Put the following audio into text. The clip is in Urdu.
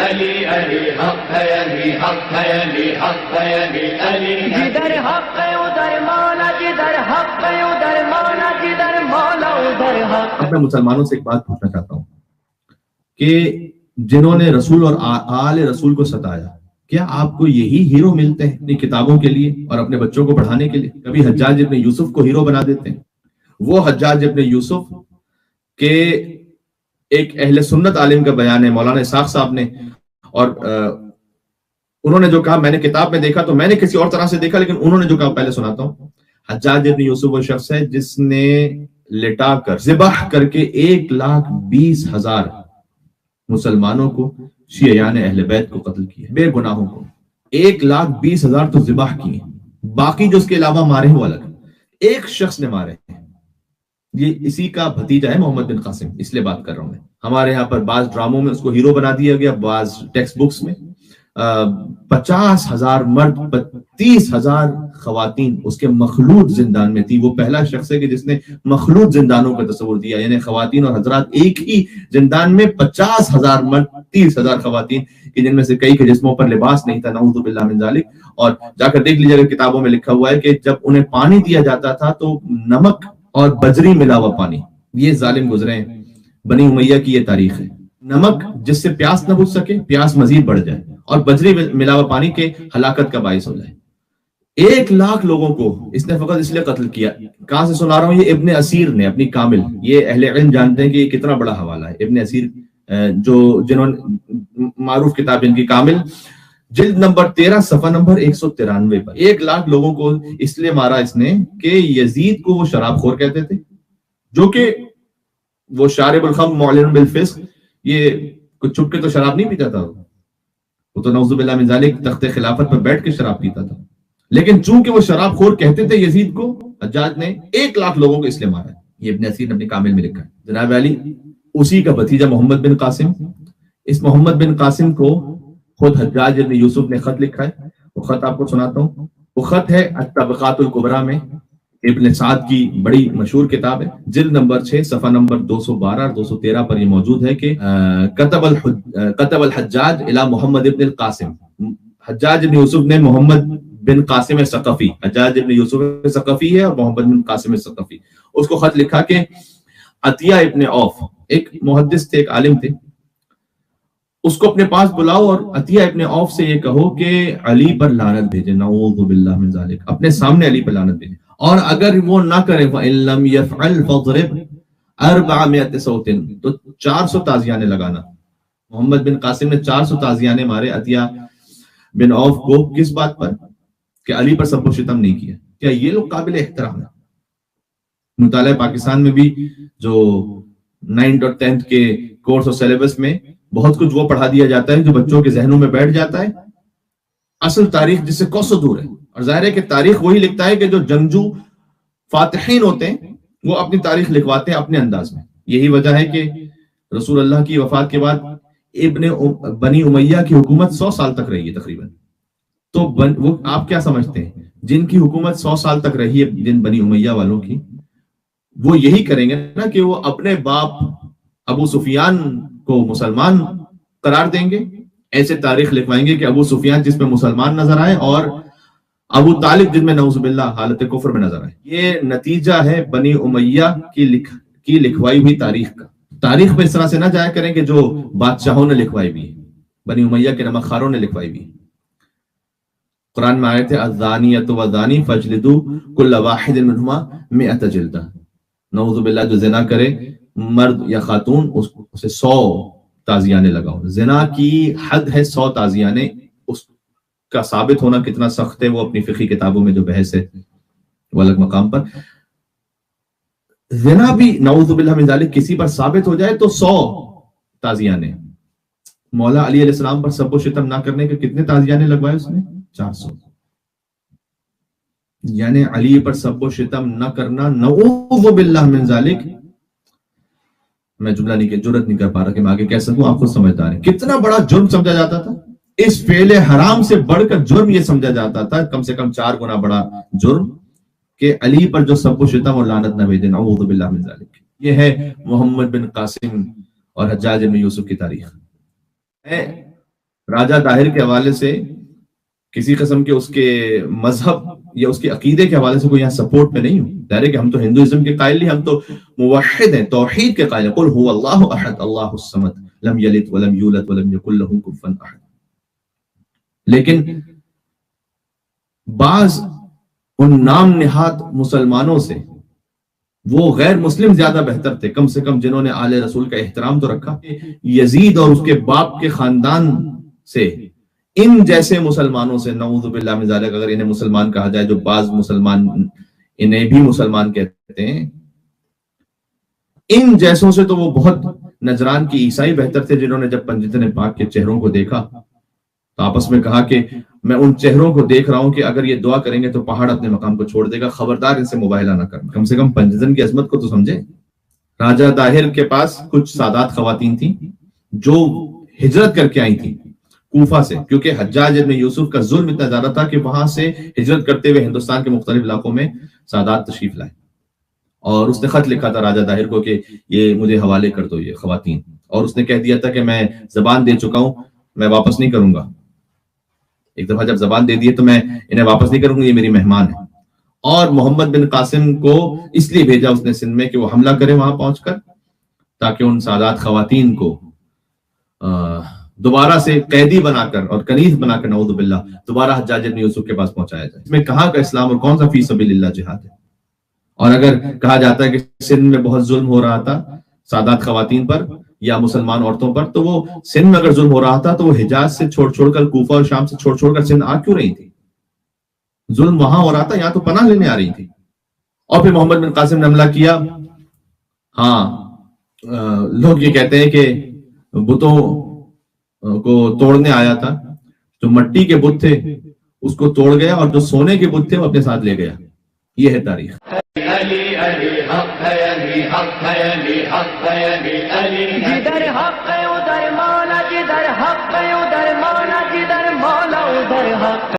علی علی حق ہے، علی حق ہے، علی حق ہے، علی علی جدھر حق ہے ادھر مولا، جدھر حق ہے ادھر مولا، جدھر مولا ادھر حق۔ اب میں مسلمانوں سے ایک بات پوچھنا چاہتا ہوں کہ جنہوں نے رسول اور آل رسول کو ستایا، کیا آپ کو یہی ہیرو ملتے ہیں اپنی کتابوں کے لیے اور اپنے بچوں کو پڑھانے کے لیے؟ کبھی حجاج ابن یوسف کو ہیرو بنا دیتے ہیں۔ وہ حجاج ابن یوسف کے ایک اہل سنت عالم کا بیان ہے، مولانا اسحاق صاحب نے، اور انہوں نے جو کہا میں نے کتاب میں دیکھا، تو میں نے کسی اور طرح سے دیکھا، لیکن انہوں نے جو کہا پہلے سناتا ہوں۔ حجاج ابن یوسف وہ شخص ہے جس نے لٹا کر ذبح کر کے 1,20,000 مسلمانوں کو، شیعیان اہل بیت کو قتل کیا، بے گناہوں کو 1,20,000 تو ذبح کیے، باقی جو اس کے علاوہ مارے وہ الگ، ایک شخص نے مارے ہیں۔ یہ اسی کا بھتیجا ہے محمد بن قاسم، اس لیے بات کر رہا ہوں میں۔ ہمارے یہاں پر بعض ڈراموں میں اس کو ہیرو بنا دیا گیا، بعض ٹیکسٹ بکس میں 50,000 مرد 30,000 خواتین اس کے مخلوط زندان میں تھی۔ وہ پہلا شخص ہے کہ جس نے مخلوط زندانوں کا تصور دیا، یعنی خواتین اور حضرات ایک ہی زندان میں 50,000 مرد 30,000 خواتین، کہ جن میں سے کئی کے جسموں پر لباس نہیں تھا، نعوذ باللہ من ذالک۔ اور جا کر دیکھ لیجیے، کتابوں میں لکھا ہوا ہے کہ جب انہیں پانی دیا جاتا تھا تو نمک اور بجری ملا ہوا پانی، یہ ظالم گزرے ہیں۔ بنی امیہ کی یہ تاریخ ہے، نمک جس سے پیاس نہ بجھ سکے، پیاس مزید بڑھ جائے، اور بجری ملا ہوا پانی کے ہلاکت کا باعث ہو جائے۔ 1,00,000 لوگوں کو اس نے فقط اس لیے قتل کیا۔ کہاں سے سنا رہا ہوں؟ یہ ابن اسیر نے اپنی کامل، یہ اہل علم جانتے ہیں کہ یہ کتنا بڑا حوالہ ہے۔ ابن اسیر جنہوں نے معروف کتاب ان کی کامل، جلد نمبر 13 صفحہ نمبر 193 پر 1,00,000 لوگوں کو اس لیے مارا اس نے کہ یزید کو وہ شراب خور کہتے تھے، جو کہ وہ شارب الخمر معلن بالفسق، یہ کچھ چھپ کے تو شراب نہیں پیتا تھا، وہ تو نعوذ باللہ من ذالک تخت خلافت پر بیٹھ کے شراب پیتا تھا، لیکن چونکہ وہ شراب خور کہتے تھے یزید کو، حجاج نے 1,00,000 لوگوں کو اس لیے مارا ہے۔ یہ ابن اسیر نے اپنی کامل میں لکھا ہے۔ جناب علی اسی کا بھتیجا محمد بن قاسم، اس محمد بن قاسم کو خود حجاج ابن یوسف نے خط لکھا ہے۔ وہ خط آپ کو سناتا ہوں، وہ خط ہے الطبقات الکبریٰ میں، ابن سعد کی بڑی مشہور کتاب ہے، جلد نمبر 6 صفحہ نمبر 212 اور 213 پر یہ موجود ہے کہ کتب الحجاج الی محمد ابن القاسم، حجاج ابن یوسف نے محمد بن قاسم ثقفی، حجاج ابن یوسف ثقفی ہے اور محمد بن قاسم ثقفی، اس کو خط لکھا کہ عطیہ ابن عوف ایک محدث تھے، ایک عالم تھے، اس کو اپنے پاس بلاؤ اور عطیہ ابن عوف سے یہ کہو کہ علی پر لعنت بھیجے، نعوذ باللہ من ذالک، اپنے سامنے علی پر لعنت بھیجے، اور اگر وہ نہ کرے فَإِن لَمْ يَفْعَلْ فَاضْرِبْ 400 صوت، تو 400 تازیانے لگانا۔ محمد بن قاسم نے 400 تازیانے مارے عطیہ بن عوف کو، کس بات پر؟ کہ علی پر سب و شتم نہیں کیا۔ کیا یہ لوگ قابل احترام ہیں؟ مطالعہ پاکستان میں بھی جو 9th اور 10th کے کورس اور سیلیبس میں بہت کچھ وہ پڑھا دیا جاتا ہے جو بچوں کے ذہنوں میں بیٹھ جاتا ہے، اصل تاریخ جس سے کوسوں دور ہے۔ اور ظاہر ہے کہ تاریخ وہی لکھتا ہے کہ جو جنگجو فاتحین ہوتے ہیں وہ اپنی تاریخ لکھواتے ہیں اپنے انداز میں۔ یہی وجہ ہے کہ رسول اللہ کی وفات کے بعد بنی امیہ کی حکومت 100 سال تک رہی ہے تقریباً۔ تو وہ آپ کیا سمجھتے ہیں جن کی حکومت 100 سال تک رہی ہے، جن بنی امیہ والوں کی، وہ یہی کریں گے نا کہ وہ اپنے باپ ابو سفیان کو مسلمان قرار دیں گے، ایسے تاریخ لکھوائیں گے کہ ابو سفیان جس میں مسلمان نظر آئے اور ابو طالب جن میں نعوذ باللہ حالت کفر میں نظر آئے۔ یہ نتیجہ ہے بنی امیہ کی لکھوائی ہوئی تاریخ کا۔ تاریخ میں اس طرح سے نہ جایا کریں کہ جو بادشاہوں نے لکھوائی بھی ہے، بنی امیہ کے نمک خاروں نے لکھوائی بھی ہے۔ قرآن میں آیت ہے الزانیۃ والزانی فاجلدوا کل واحد منہما 100 جلدہ، نعوذ باللہ جو زنا کرے مرد یا خاتون اسے 100 تازیانے لگاؤ۔ زنا کی حد ہے 100 تازیانے، اس کا ثابت ہونا کتنا سخت ہے وہ اپنی فقہی کتابوں میں جو بحث ہے وہ الگ مقام پر۔ زنا بھی نعوذ باللہ من ذالک کسی پر ثابت ہو جائے تو 100 تازیانے۔ مولا علی علیہ السلام پر سب و شتم نہ کرنے کے کتنے تازیانے لگوائے اس نے؟ 400۔ یعنی علی پر سب و شتم نہ کرنا، نعوذ باللہ من ذالک، میں جملہ جرت نہیں کر پا رہا کہ میں آگے کہہ سکوں، آپ خود سمجھدار ہیں کتنا بڑا جرم سمجھا جاتا تھا۔ اس فعل حرام سے بڑھ کر جرم یہ سمجھا جاتا تھا، کم سے کم 4 گنا بڑا جرم، کہ علی پر جو سب و شتم اور لعنت نہ بھیجے، نعوذ باللہ من ذالک۔ یہ ہے محمد بن قاسم اور حجاج بن یوسف کی تاریخ۔ میں راجہ طاہر کے حوالے سے کسی قسم کے اس کے مذہب یا اس کے عقیدے کے حوالے سے کوئی یہاں سپورٹ میں نہیں ہوں. ظاہر ہے کہ ہم تو ہندوازم کے قائل نہیں, ہم تو موحد ہیں, توحید کے قائل ہیں. قل هو اللہ احد اللہ الصمد لم یلد ولم یولد ولم یکن له کفوا احد. لیکن بعض ان نام نہاد مسلمانوں سے وہ غیر مسلم زیادہ بہتر تھے, کم سے کم جنہوں نے آل رسول کا احترام تو رکھا. یزید اور اس کے باپ کے خاندان سے, ان جیسے مسلمانوں سے, نعوذ باللہ من ذالک, اگر انہیں مسلمان کہا جائے, جو بعض مسلمان انہیں بھی مسلمان کہتے ہیں, ان جیسوں سے تو وہ بہت نجران کی عیسائی بہتر تھے, جنہوں نے جب پنجتن پاک کے چہروں کو دیکھا تو آپس میں کہا کہ میں ان چہروں کو دیکھ رہا ہوں کہ اگر یہ دعا کریں گے تو پہاڑ اپنے مقام کو چھوڑ دے گا, خبردار ان سے مباہلہ نہ کرنا. کم سے کم پنجتن کی عظمت کو تو سمجھے. راجہ طاہر کے پاس کچھ سادات خواتین تھیں جو ہجرت کر کے آئی تھیں کوفہ سے, کیونکہ حجاج ابن یوسف کا ظلم اتنا زیادہ تھا کہ وہاں سے ہجرت کرتے ہوئے ہندوستان کے مختلف علاقوں میں سادات تشریف لائے, اور اس نے خط لکھا تھا راجہ طاہر کو کہ یہ مجھے حوالے کر دو یہ خواتین, اور اس نے کہہ دیا تھا کہ میں زبان دے چکا ہوں, میں واپس نہیں کروں گا. ایک دفعہ جب زبان دے دی تو میں انہیں واپس نہیں کروں گا, یہ میری مہمان ہے. اور محمد بن قاسم کو اس لیے بھیجا اس نے سندھ میں کہ وہ حملہ کرے وہاں پہنچ کر, تاکہ ان سادات خواتین کو دوبارہ سے قیدی بنا کر اور کنیز بنا کر نعوذ باللہ دوبارہ حجاج بن یوسف کے پاس پہنچایا جائے. اس میں کہاں کا اسلام اور کون سا فی سبیل اللہ جہاد ہے. اور اگر کہا جاتا ہے کہ سندھ میں بہت ظلم ہو رہا تھا سادات خواتین پر یا مسلمان عورتوں پر, تو وہ سندھ میں اگر ظلم ہو رہا تھا تو وہ حجاز سے چھوڑ چھوڑ کر, کوفہ اور شام سے چھوڑ چھوڑ کر سندھ آ کیوں رہی تھی؟ ظلم وہاں ہو رہا تھا, یہاں تو پناہ لینے آ رہی تھی. اور پھر محمد بن قاسم نے حملہ کیا. ہاں, لوگ یہ کہتے ہیں کہ بتوں کو توڑنے آیا تھا, جو مٹی کے بت تھے اس کو توڑ گیا, اور جو سونے کے بت تھے وہ اپنے ساتھ لے گیا. یہ ہے تاریخ. علی علی حق ہے, علی حق ہے, علی حق ہے, علی علی. جدھر حق ہے ادھر مولا, جدھر حق ہے ادھر مولا, جدھر مولا ادھر حق.